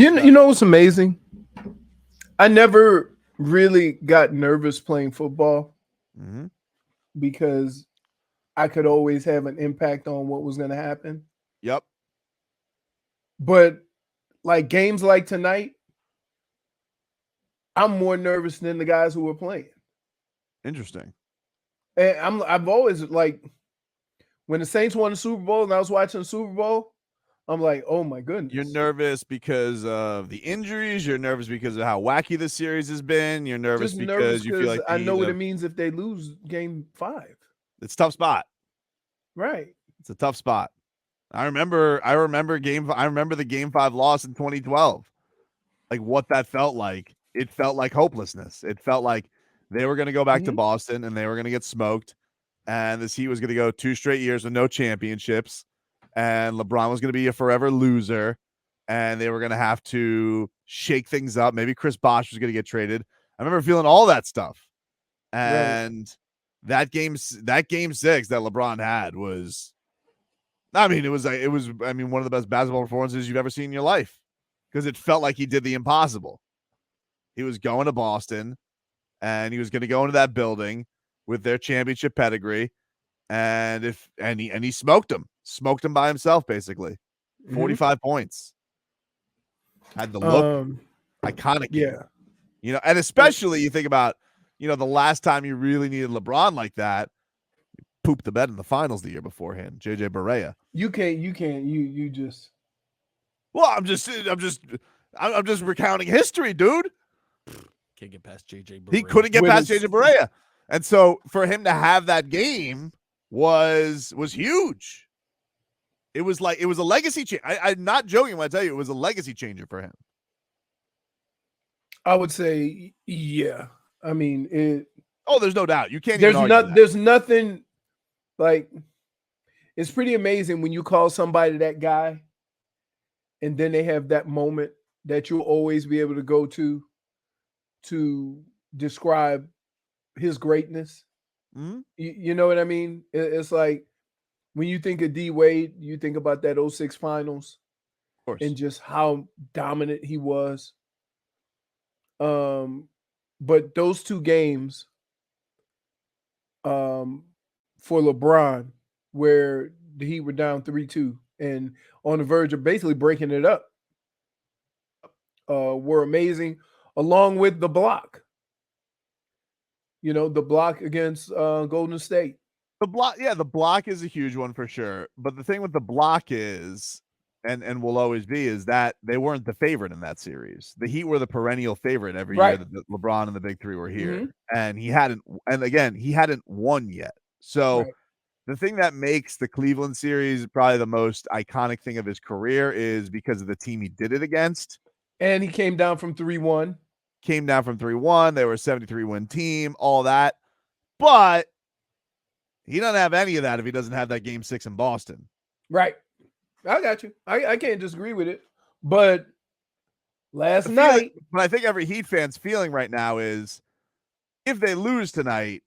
You know what's amazing? I never really got nervous playing football Mm-hmm. because I could always have an impact on what was going to happen. Yep. But like games like tonight, I'm more nervous than the guys who were playing. Interesting. And I've always like when the Saints won the Super Bowl and I was watching the Super Bowl, I'm like, oh my You're goodness. nervous because of the injuries. You're nervous because of how wacky the series has been. You're nervous Just nervous because you feel because like I the know what it the means if they lose game 5. it's a tough spot. Right. It's a tough spot. I remember the game 5 loss in 2012. Like what that felt like. It felt like hopelessness. It felt like they were going to go back to Mhm. Boston and they were going to get smoked, and this Heat was going to go 2 straight years with no championships, and LeBron was going to be a forever loser, and they were going to have to shake things up. Maybe Chris Bosh was going to get traded. I remember feeling all that stuff. Right. And that game 6 that LeBron had was, I mean, one of the best basketball performances you've ever seen in your life, because it felt like he did the impossible. He was going to Boston, and he was going to go into that building with their championship pedigree, and he smoked him by himself, basically. Mhm. 45 points. Had the look, Um iconic game. yeah. And especially you think about, the last time you really needed LeBron like that, pooped the bed in the finals the year beforehand, JJ Barea. You just Well, I'm just recounting history, dude. Can't get past JJ He Barea. couldn't get with past his JJ Barea. And so for him to have that game was huge. It was a legacy change. I'm not joking when I tell you it was a legacy changer for him. I would say yeah. I mean, Oh, there's no doubt. You can't even argue that. there's nothing like it's pretty amazing when you call somebody that guy and then they have that moment that you'll always be able to go to describe his greatness. Mhm. You know what I mean? It's like when you think of D Wade, you think about that '06 finals Of course. and just how dominant he was. Um, but those 2 games um, for LeBron, where the Heat were down 3-2 and on the verge of basically breaking it up, were amazing, along with the block. The block against Golden State. The block is a huge one for sure. But the thing with the block is, and will always be, is that they weren't the favorite in that series. The Heat were the perennial favorite every year Right. that LeBron and the Big Three were here. Mhm. And he hadn't won yet. So Right. the thing that makes the Cleveland series probably the most iconic thing of his career is because of the team he did it against. And he came down from 3-1. Came down from 3-1. They were a 73-win team, all that. But he doesn't have any of that if he doesn't have that game 6 in Boston. Right. I got you. I can't disagree with it. But last But night, I think every Heat fan's feeling right now is, if they lose tonight,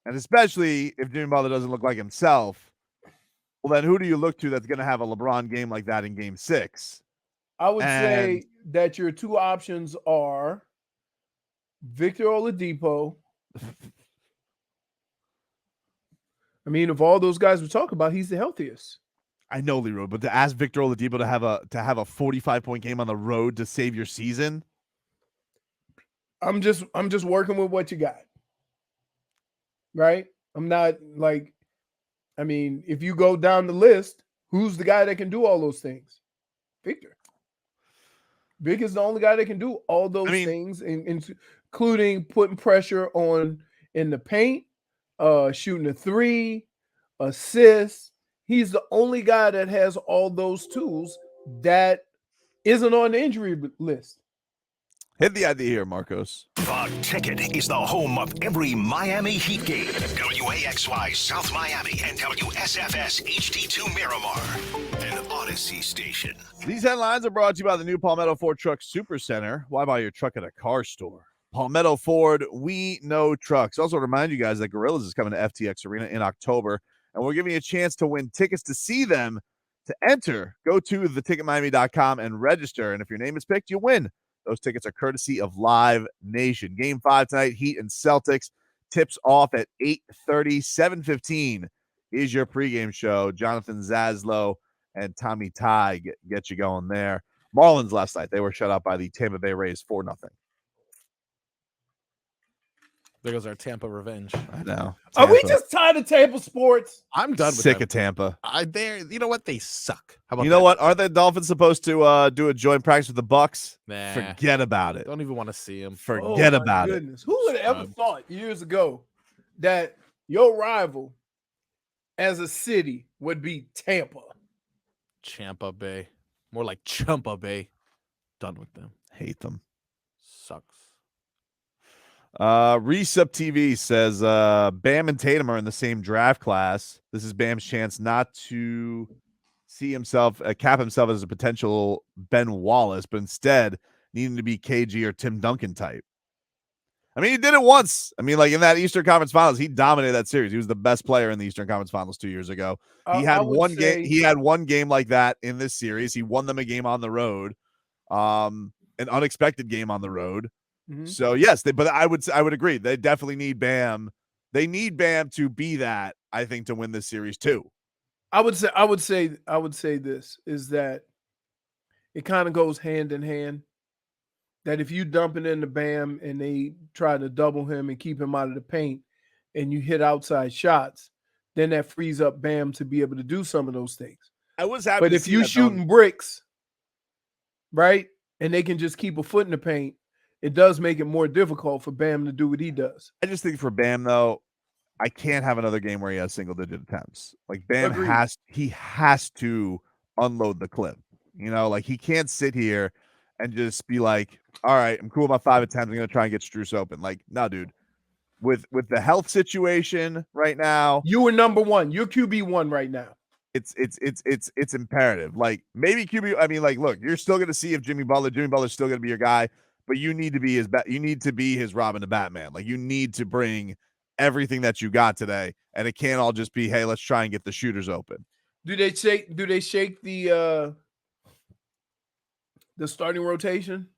and especially if Jimmy Butler doesn't look like himself, well, then who do you look to that's going to have a LeBron game like that in game 6? I would And say that your 2 options are Victor Oladipo. I mean, of all those guys we talk about, he's the healthiest. I know, Leroy, but to ask Victor Oladipo to have a 45-point game on the road to save your season, I'm just working with what you got. Right? I'm not like I mean, if you go down the list, who's the guy that can do all those things? Victor. Vic is the only guy that can do all those things, including putting pressure on in the paint, shooting a 3, assists. He's the only guy that has all those tools that isn't on the injury list. hit the idea here, Marcos. The Ticket is the home of every Miami Heat game. WAXY South Miami and WSFS HD2 Miramar. An Odyssey station. These headlines are brought to you by the new Palmetto Ford Truck Supercenter. Why buy your truck at a car store? Palmetto Ford, we know trucks. Also remind you guys that Gorillas is coming to FTX Arena in October, and we're giving you a chance to win tickets to see them To enter, go to theticketmiami.com and register. And if your name is picked, you win. Those tickets are courtesy of Live Nation. Game 5 tonight, Heat and Celtics. Tips off at 8:30, 7:15 is your pregame show. Jonathan Zaslow and Tommy Ty get you going there. Marlins last night, they were shut out by the Tampa Bay Rays 4-0. There goes our Tampa revenge. I know. Are we Tampa. just tired of Tampa sports? I'm done with Sick them. of Tampa. You know what? They suck. How about You know that? what? Aren't the Dolphins supposed to do a joint practice with the Bucks? Nah. Forget about it. Don't even want to see him. Forget Oh, about my it. goodness. Who would have ever thought years ago that your rival as a city would be Tampa? Champa Bay. More like Champa Bay. Done with them. Hate them. Sucks. Reese Up TV says Bam and Tatum are in the same draft class. This is Bam's chance not to see himself cap himself as a potential Ben Wallace, but instead needing to be KG or Tim Duncan type. I mean, he did it once. I mean, like in that Eastern Conference Finals, he dominated that series. He was the best player in the Eastern Conference Finals 2 years ago. He had one game. He had one game like that in this series. He won them a game on the road, an unexpected game on the road. Mm-hmm. So yes, but I would agree. They definitely need Bam. They need Bam to be that, I think, to win this series too. I would say this is that it kind of goes hand in hand. That if you dump it into Bam and they try to double him and keep him out of the paint and you hit outside shots, then that frees up Bam to be able to do some of those things. I was happy. But if you shooting bricks, right, and they can just keep a foot in the paint, it does make it more difficult for Bam to do what he does. I just think for Bam, though, I can't have another game where he has single-digit attempts. Like Bam Agreed. has to unload the clip. You know, like he can't sit here and just be like, all right, I'm cool with my 5 attempts. I'm going to try and get Strus open. Like, no, dude. With the health situation right now, you were number one. You're QB1 right now. It's imperative. Like maybe QB. I mean, like, look, you're still going to see if Jimmy Butler's still going to be your guy, but you need to be his Robin to Batman. Like you need to bring everything that you got today, and it can't all just be, hey, let's try and get the shooters open. Do they shake the starting rotation?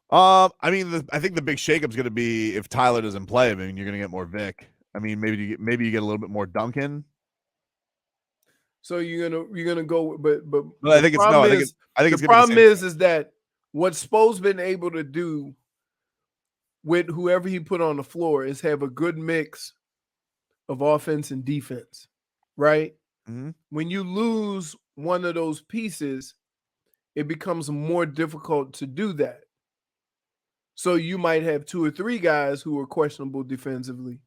I mean, I think the big shakeup is going to be if Tyler doesn't play. I mean, you're going to get more Vic. I mean, maybe you get a little bit more Duncan. So you're gonna go, but I think it's no. I think it's the problem is that what Spo's been able to do with whoever he put on the floor is have a good mix of offense and defense, right? Mm-hmm. When you lose one of those pieces, it becomes more difficult to do that. So you might have 2 or 3 guys who are questionable defensively.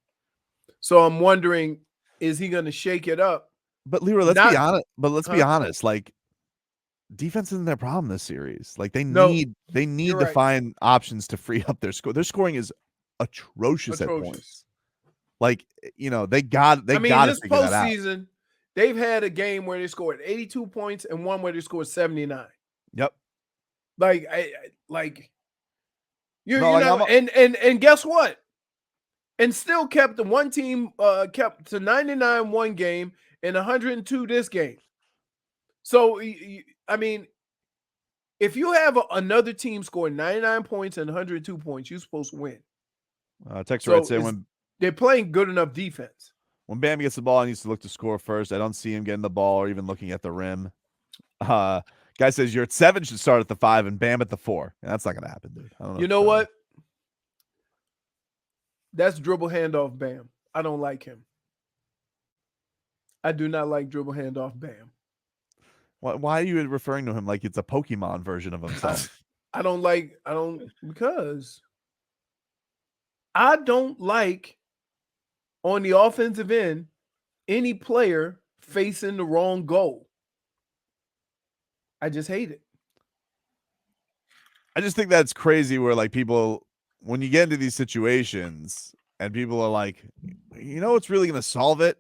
So I'm wondering, is he going to shake it up? But Leroy, let's be honest. But let's be honest. Like, defense isn't their problem this series. Like, they need to find options to free up their score. Their scoring is atrocious. At points. Like, you know, they got to figure that out. This postseason, they've had a game where they scored 82 points and one where they scored 79. Yep. And guess what? And still kept the one team kept to 99 one game and 102 this game. So I mean, if you have another team scoring 99 points and 102 points, you're supposed to win. Texter right saying when they're playing good enough defense. When Bam gets the ball, he needs to look to score first. I don't see him getting the ball or even looking at the rim. Guy says Yurt 7 should start at the 5 and Bam at the 4. That's not going to happen, dude. I don't know. You know what? That's dribble handoff Bam. I don't like him. I do not like dribble handoff Bam. Why are you referring to him like it's a Pokemon version of himself? Because I don't like on the offensive end any player facing the wrong goal. I just hate it. I just think that's crazy where like people, when you get into these situations and people are like, you know what's really going to solve it?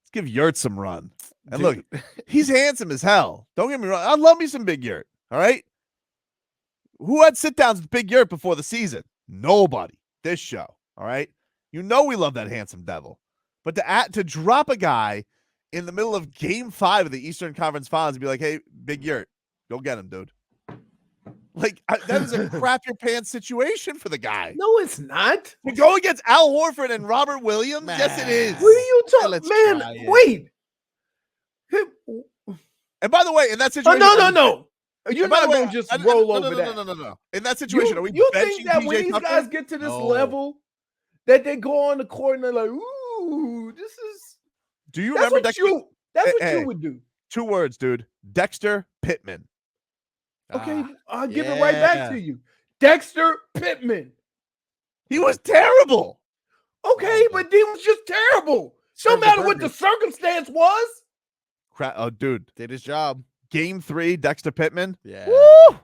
Let's give Yurt some run. And look, he's handsome as hell. Don't get me wrong. I love me some Big Yurt. All right. Who had sit downs with Big Yurt before the season? Nobody. This show. All right. You know we love that handsome devil. But to drop a guy in the middle of Game 5 of the Eastern Conference Finals and be like, "Hey, Big Yurt, go get him, dude." Like that is a crap your pants situation for the guy. No, it's not. To go against Al Horford and Robert Williams, yes, it is. What are you talking, Let's man? try it. Wait. And by the way, in that Oh, situation, no. You're not going to just roll over that. No. In that situation, are we You benching think that PJ when these Tucker? guys get to this No. level, that they go on the court and they're like, ooh, this is. Do you That's remember what Dexter? That's what Hey. you would do. 2 words, dude. Dexter Pittman. Okay, I'll give it right back to you. Dexter Pittman. He was terrible. Okay, but he was just terrible. No matter what the circumstance was. Oh, dude. Did his job. Game 3, Dexter Pittman. Yeah. Woo!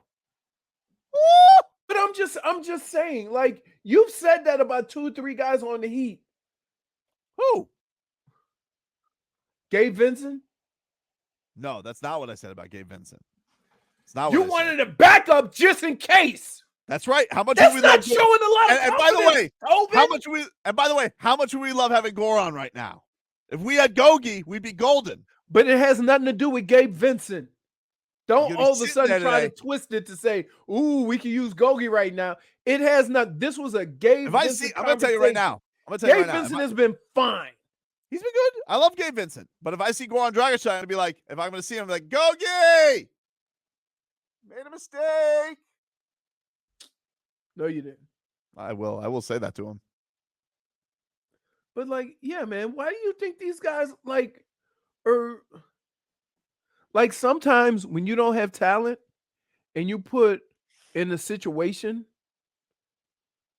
But I'm just saying, like, you've said that about 2 or 3 guys on the Heat. Who? Gabe Vincent. No, that's not what I said about Gabe Vincent. It's not You what I said. wanted a backup just in case. That's right. How much That's do we not love showing a lot of and by the confidence, way, Tobin. how much would we love having Goran right now? If we had Gogi, we'd be golden. But it has nothing to do with Gabe Vincent. Don't You're gonna be all of a sitting sudden there try to today. twist it to say, ooh, we can use Gogi right now. It has not. This was a Gabe If I Vincent see, I'm gonna tell you right now. I'm gonna tell you Gabe right now. Vincent has been fine. He's been good. I love Gabe Vincent. But if I see Goran Dragic, I'm gonna be like, if I'm gonna see him, I'm like, Gogi! Made a mistake. No, you didn't. I will say that to him. But like, yeah, man, why do you think these guys like are like sometimes when you don't have talent and you put in a situation,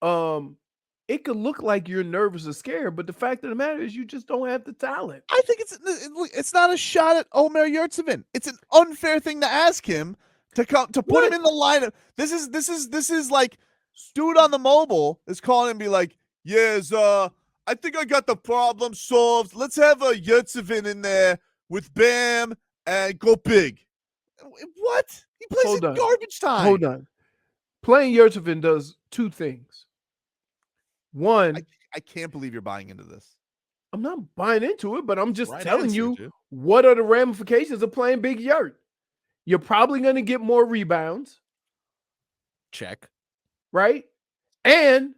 it could look like you're nervous or scared, but the fact of the matter is you just don't have the talent. I think it's not a shot at Omer Yurtseven. It's an unfair thing to ask him to put him in the lineup. This is like dude on the mobile is calling and be like, yes, I think I got the problem solved. Let's have a Yurtseven in there with Bam and go big. What? He plays in garbage time. Hold on. Playing Yurtseven does 2 things. One, I can't believe you're buying into this. I'm not buying into it, but I'm just Right telling answer, you dude. what are the ramifications of playing Big Yurt. You're probably going to get more rebounds, Check. right? And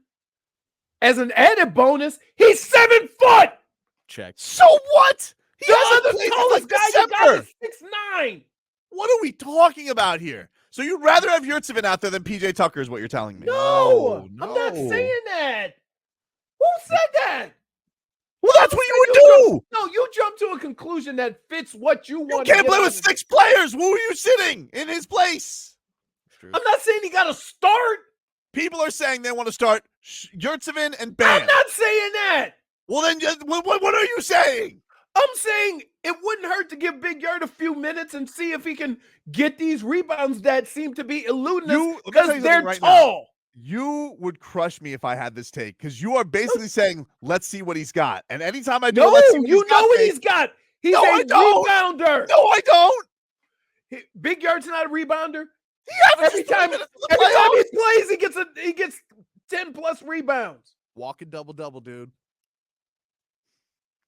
as an added bonus, he's 7 foot. Check. So what? He The hasn't other played tallest since guy you got December. is 6'9". What are we talking about here? So you'd rather have Yurtseven out there than PJ Tucker is what you're telling me. No, No, I'm not no. saying that. Who said that? Well, that's what you would do. No, you jump to a conclusion that fits what you You want. can't play with 6 players. Who are you sitting in his place? True. I'm not saying he got to start. People are saying they want to start Yurtseven and Bam. I'm not saying that. Well, then what are you saying? I'm saying it wouldn't hurt to give Big Yurt a few minutes and see if he can get these rebounds that seem to be eluding us Let me tell because you they're something right tall. You would crush me if I had this take because you are basically saying, let's see what he's got. And anytime I do, No, let's see what you he's got, know what take, he's got. He's No, a I don't. rebounder. No, I don't. Big Yurt's not a rebounder. He averages Every 3 time minutes in the he playoffs. plays, he gets 10 plus rebounds. Walking double-double, dude.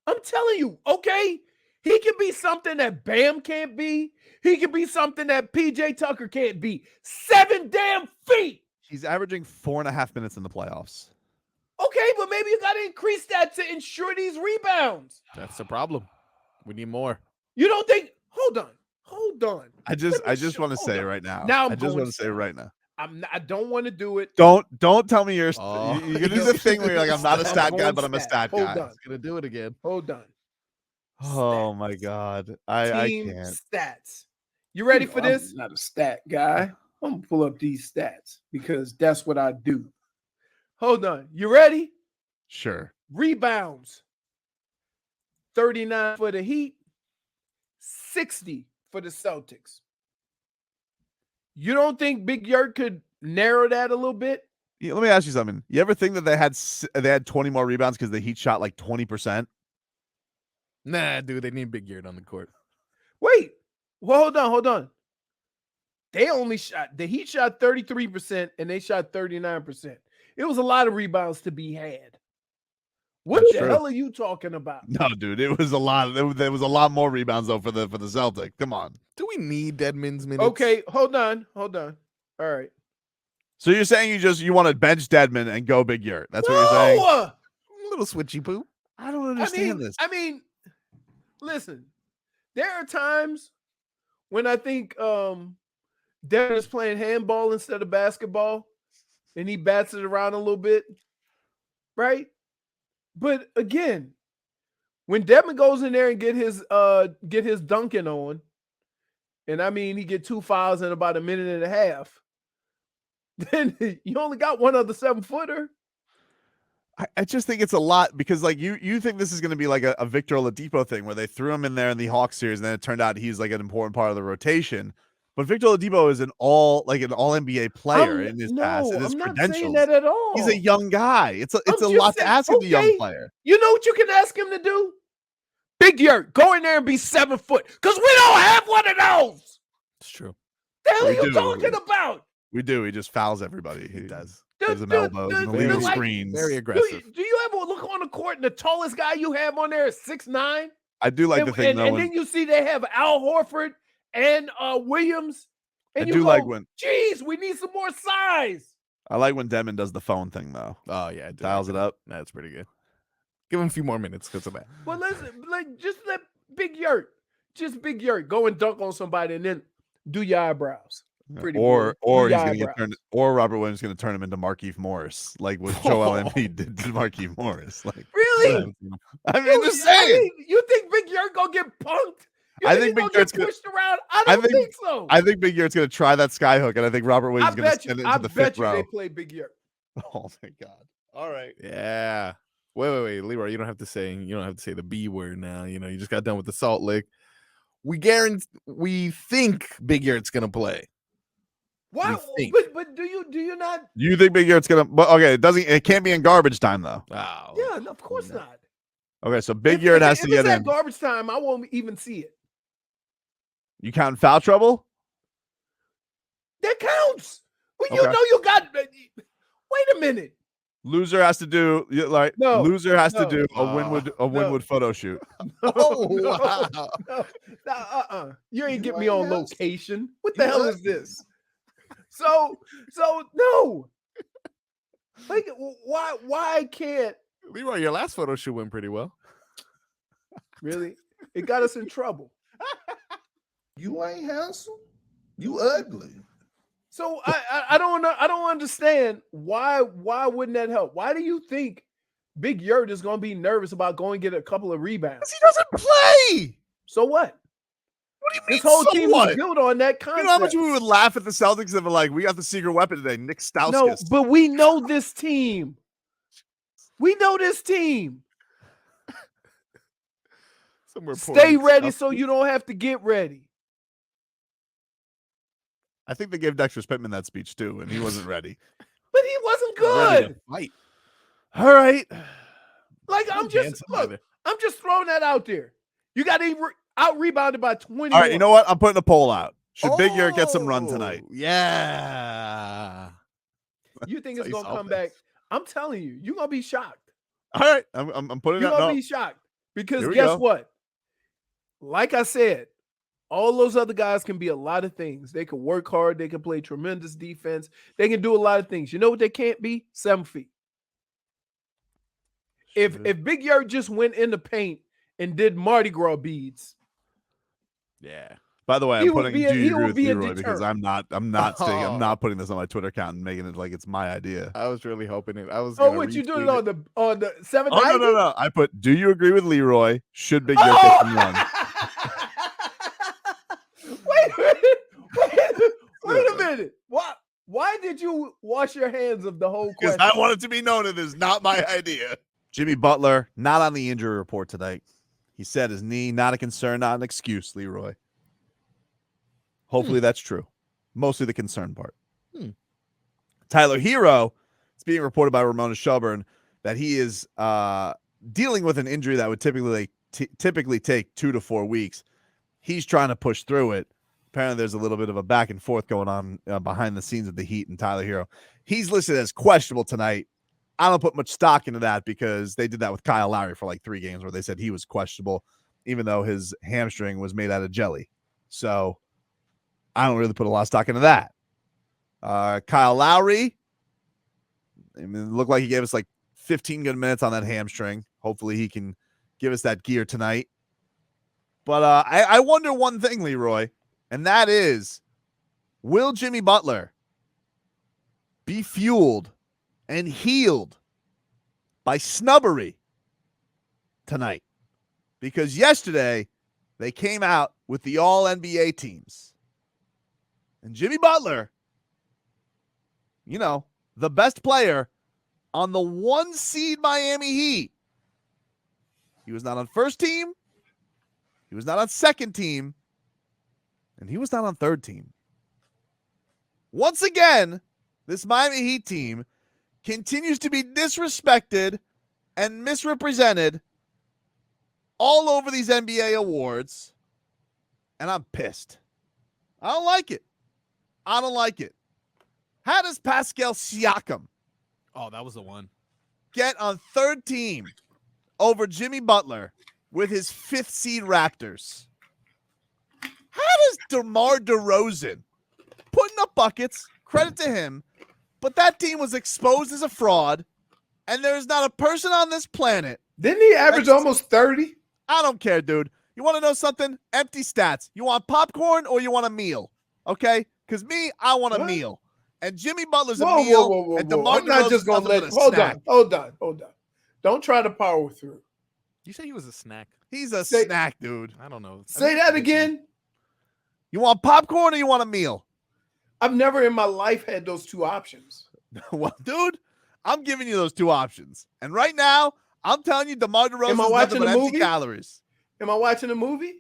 I'm telling you, okay? He can be something that Bam can't be. He can be something that PJ Tucker can't be. 7 damn feet. He's averaging 4.5 minutes in the playoffs. Okay, but maybe you got to increase that to ensure these rebounds. That's the problem. We need more. You don't think? Hold on. I just want to say right now. Now I just want to say right now. I don't want to do it. Don't tell me you're Oh, you're gonna do the thing where you're like, I'm not a stat guy, but I'm a stat Hold guy. on. He's gonna do it again. Hold on. Oh my god. I Team can't. stats. You ready for this? I'm not a stat guy. I'm gonna pull up these stats because that's what I do. Hold on. You ready? Sure. Rebounds. 39 for the Heat, 60 for the Celtics. You don't think Big Yurt could narrow that a little bit? Yeah, let me ask you something. You ever think that they had 20 more rebounds because the Heat shot like 20%? Nah, dude, they need Big Yurt on the court. Wait. Well, hold on. The Heat shot 33% and they shot 39%. It was a lot of rebounds to be had. What That's the true. hell are you talking about? No, dude, it was a lot. There was a lot more rebounds though for the Celtic. Come on. Do we need Deadman's minutes? Okay, hold on. All right. So you're saying you want to bench Deadman and go Big Yurt? That's what you're saying. A little switchy poo. I don't understand this. I mean, listen. There are times when I think Devin is playing handball instead of basketball, and he bats it around a little bit, right? But again, when Devin goes in there and get his dunking on, and I mean he get 2 fouls in about a minute and a half, then you only got one other 7-footer. I just think it's a lot because like you think this is going to be like a Victor Oladipo thing where they threw him in there in the Hawks series and then it turned out he's like an important part of the rotation. But Victor Oladipo is an all NBA player in his past and his I'm not credentials. saying that at all. He's a young guy. It's a lot to ask of the young player. You know what you can ask him to do? Big Yurt, go in there and be 7 foot. Because we don't have one of those. It's true. The hell are you talking about? We do. He just fouls everybody. He does. Gives him The- elbows and the- illegal like, screens. Very aggressive. Do you ever look on the court and the tallest guy you have on there is 6'9"? I do like the thing though. And then you see they have Al Horford and Williams. And I you do go, like when geez, we need some more size. I like when Demon does the phone thing though. Oh yeah, Dials it up. That's pretty good. Give him a few more minutes because of that. Well, listen, just let Big Yurt go and dunk on somebody and then do your eyebrows. Or he's gonna get turned, or Robert Williams is gonna turn him into Markieff Morris, like what Joel Embiid did to Markieff Morris. Like really? I mean, just saying. You think Big Yurt gonna get punked? I think Big Yurt's gonna get pushed around. I don't think so. I think Big Yurt's gonna try that skyhook, and I think Robert Williams is gonna send it into the fifth row. They play Big Yurt. Oh my god! All right. Yeah. Wait, Leroy. You don't have to say the B word now. You know, you just got done with the Salt Lick. We think Big Yurt's gonna play. Why? But do you not? You think Big Yurt's gonna? But okay, it can't be in garbage time though. Oh. Yeah, no, of course not. Okay, so Big Yurt has to get in. Garbage time, I won't even see it. You count foul trouble? That counts. When you know you got. Wait a minute. Loser has to do loser has to do a Winwood photo shoot. No. You ain't get me on location. What the hell is this? So no. Like why can't Leroy, your last photo shoot went pretty well. Really? It got us in trouble. You ain't handsome. You ugly. So I don't understand why wouldn't that help? Why do you think Big Yurt is going to be nervous about going get a couple of rebounds? He doesn't play. So what? What do you mean? This whole team is built on that concept. You know how much we would laugh at the Celtics if like we got the secret weapon today, Nick Stauskas. No, but we know this team. We know this team. Stay ready so you don't have to get ready. I think they gave Dexter Pittman that speech too, and he wasn't ready. But he wasn't good. Fight. All right. Like I'm just throwing that out there. You got out rebounded by 20. All right, you know what? I'm putting a poll out. Should Big Yurt get some run tonight? Yeah. You think it's gonna come back? I'm telling you, you're gonna be shocked. All right, I'm putting it out. You're gonna be shocked because guess what? Like I said, all those other guys can be a lot of things. They can work hard. They can play tremendous defense. They can do a lot of things. You know what they can't be? 7 feet. If Big Yurt just went in the paint and did Mardi Gras beads, yeah. By the way, I'm putting do you agree with Leroy a because I'm not putting this on my Twitter account and making it like it's my idea. I was really hoping it. I was. Oh, what you doing on the 7th? Oh no! I put. Do you agree with Leroy? Should Big Yurt get some run? Wait a minute. Why did you wash your hands of the whole question? Because I want it to be known it is not my idea. Jimmy Butler not on the injury report tonight. He said his knee, not a concern, not an excuse. Leroy. Hopefully that's true. Mostly the concern part. Tyler Hero, it's being reported by Ramona Shelburne that he is dealing with an injury that would typically take 2 to 4 weeks. He's trying to push through it. Apparently, there's a little bit of a back and forth going on behind the scenes of the Heat and Tyler Hero. He's listed as questionable tonight. I don't put much stock into that because they did that with Kyle Lowry for like 3 games where they said he was questionable, even though his hamstring was made out of jelly. So I don't really put a lot of stock into that. Kyle Lowry, I mean, it looked like he gave us like 15 good minutes on that hamstring. Hopefully he can give us that gear tonight. But I wonder one thing, Leroy, and that is, will Jimmy Butler be fueled and healed by snubbery tonight? Because yesterday they came out with the all-NBA teams. And Jimmy Butler, you know, the best player on the 1 seed Miami Heat. He was not on first team. He was not on second team. And he was not on third team. Once again, this Miami Heat team continues to be disrespected and misrepresented all over these NBA awards. And I'm pissed. I don't like it. I don't like it. How does Pascal Siakam that was the one. get on third team over Jimmy Butler with his 5th seed Raptors? How does DeMar DeRozan, putting up buckets, credit to him, but that team was exposed as a fraud, and there's not a person on this planet. Didn't he average almost 30? I don't care, dude. You want to know something? Empty stats. You want popcorn or you want a meal? Okay? Because me, I want a meal. And Jimmy Butler's a meal. And DeMar I'm not just going to let. Hold on. Don't try to power through. You say he was a snack? He's a snack, dude. I don't know. Say that again. You want popcorn or you want a meal? I've never in my life had those 2 options. Well, dude, I'm giving you those 2 options. And right now, I'm telling you, DeMar DeRozan is nothing but empty calories. Am I watching a movie?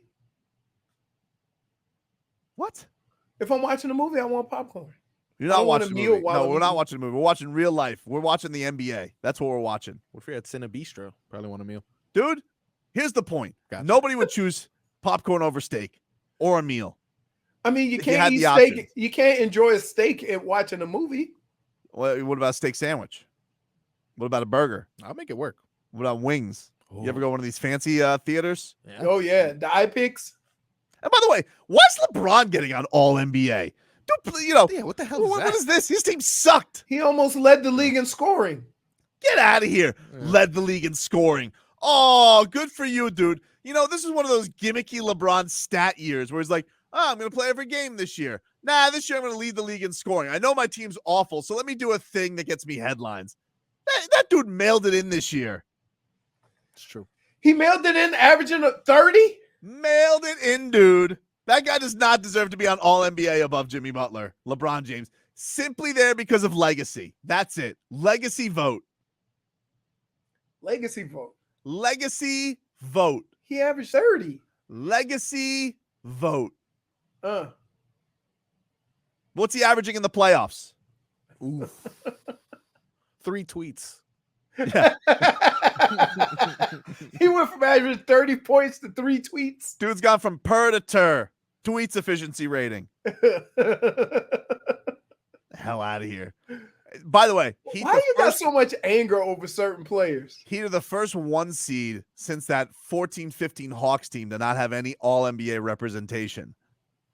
What? If I'm watching a movie, I want popcorn. You're not watching a movie. No, we're not watching a movie. We're watching real life. We're watching the NBA. That's what we're watching. What if you're at Cine Bistro? Probably want a meal. Dude, here's the point. Gotcha. Nobody would choose popcorn over steak or a meal. I mean, you can't eat steak. You can't enjoy a steak at watching a movie. Well, what about a steak sandwich? What about a burger? I'll make it work. What about wings? Oh. You ever go to one of these fancy theaters? Yeah. Oh, yeah. The iPix. And by the way, what's LeBron getting on all NBA? Dude, you know, Yeah, what the hell is what that? is this? His team sucked. He almost led the league in scoring. Get out of here. Yeah. Led the league in scoring. Oh, good for you, dude. You know, this is one of those gimmicky LeBron stat years where he's like, I'm going to play every game this year. Nah, this year I'm going to lead the league in scoring. I know my team's awful, so let me do a thing that gets me headlines. That dude mailed it in this year. It's true. He mailed it in, averaging 30. Mailed it in, dude. That guy does not deserve to be on all NBA above Jimmy Butler, LeBron James. Simply there because of legacy. That's it. Legacy vote. Legacy vote. Legacy vote. He averaged 30. Legacy vote. Uh. What's he averaging in the playoffs? Ooh. 3 tweets. Yeah. He went from averaging 30 points to 3 tweets. Dude's gone from per to ter. Tweets efficiency rating. Hell out of here. By the way, why you got so much anger over certain players? Heat are the first 1 seed since that 14-15 Hawks team to not have any all-NBA representation.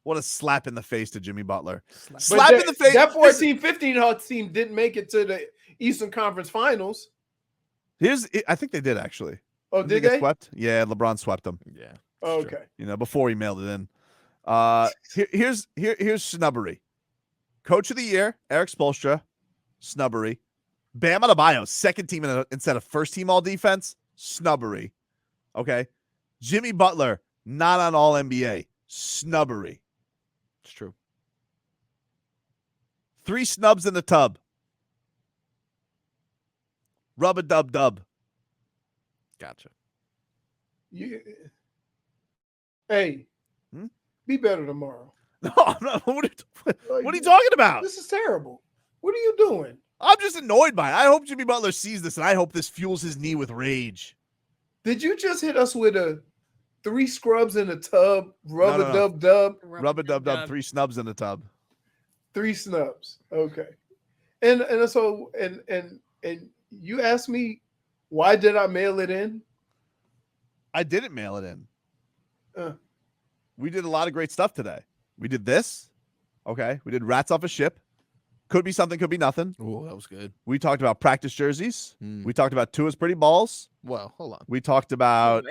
What a slap in the face to Jimmy Butler. Slap in the face. That 14-15 Hawks team didn't make it to the Eastern Conference Finals. I think they did actually. Oh, Didn't did get they? Swept? Yeah, LeBron swept them. Yeah. Oh, okay. You know, before he mailed it in. Here's snubbery. Coach of the year, Eric Spoelstra, snubbery. Bam Adebayo, second team instead of first team all defense, snubbery. Okay. Jimmy Butler, not on all NBA, snubbery. It's true. 3 snubs in the tub. Rub-a-dub-dub. Gotcha. Hey, be better tomorrow. No, I'm not. What are you talking about? This is terrible. What are you doing? I'm just annoyed by it. I hope Jimmy Butler sees this, and I hope this fuels his knee with rage. Did you just hit us with a 3 scrubs in a tub, rub-a-dub-dub? Rub-a-dub-dub, 3 snubs in the tub. 3 snubs. Okay. And so You asked me why did I mail it in? I didn't mail it in. Uh. We did a lot of great stuff today. We did this. Okay. We did rats off a ship. Could be something, could be nothing. Oh, that was good. We talked about practice jerseys. Mm. We talked about Tua's pretty balls. Well, hold on. We talked about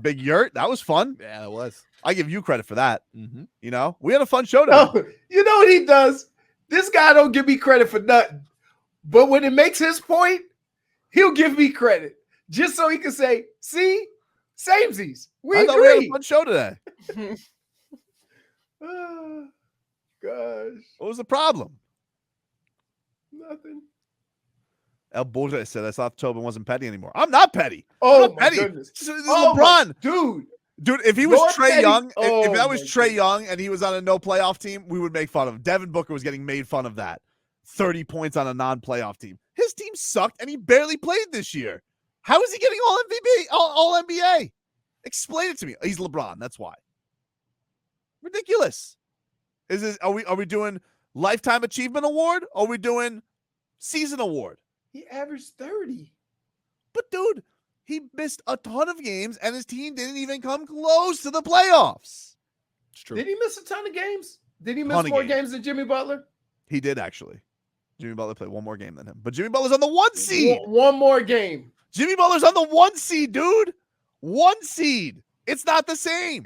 Big Yurt. That was fun. Yeah, it was. I give you credit for that. Mm-hmm. You know, we had a fun show today. Oh, you know what he does? This guy don't give me credit for nothing. But when it makes his point, he'll give me credit just so he can say, "See, samesies, we I thought we had a agree." fun show today. Oh, gosh, What was the problem? nothing. El Borja said, I thought Tobin wasn't petty anymore. I'm not petty. Oh, I'm not my petty. goodness. This is Oh, LeBron. dude. Dude, if he was Lord Trae Petty- Young, Oh, if that was my Trae goodness. Young and he was on a no playoff team, we would make fun of him. Devin Booker was getting made fun of that. 30 points on a non-playoff team. His team sucked and he barely played this year. How is he getting all MVP, all NBA? Explain it to me. He's LeBron. That's why. Ridiculous. Are we doing lifetime achievement award? Or are we doing season award? He averaged 30. But dude, he missed a ton of games and his team didn't even come close to the playoffs. It's true. Did he miss a ton of games? Did he miss Ton of more games. games than Jimmy Butler? He did actually. Jimmy Butler played one more game than him. But Jimmy Butler's on the 1 seed. One more game. Jimmy Butler's on the 1 seed, dude. 1 seed. It's not the same.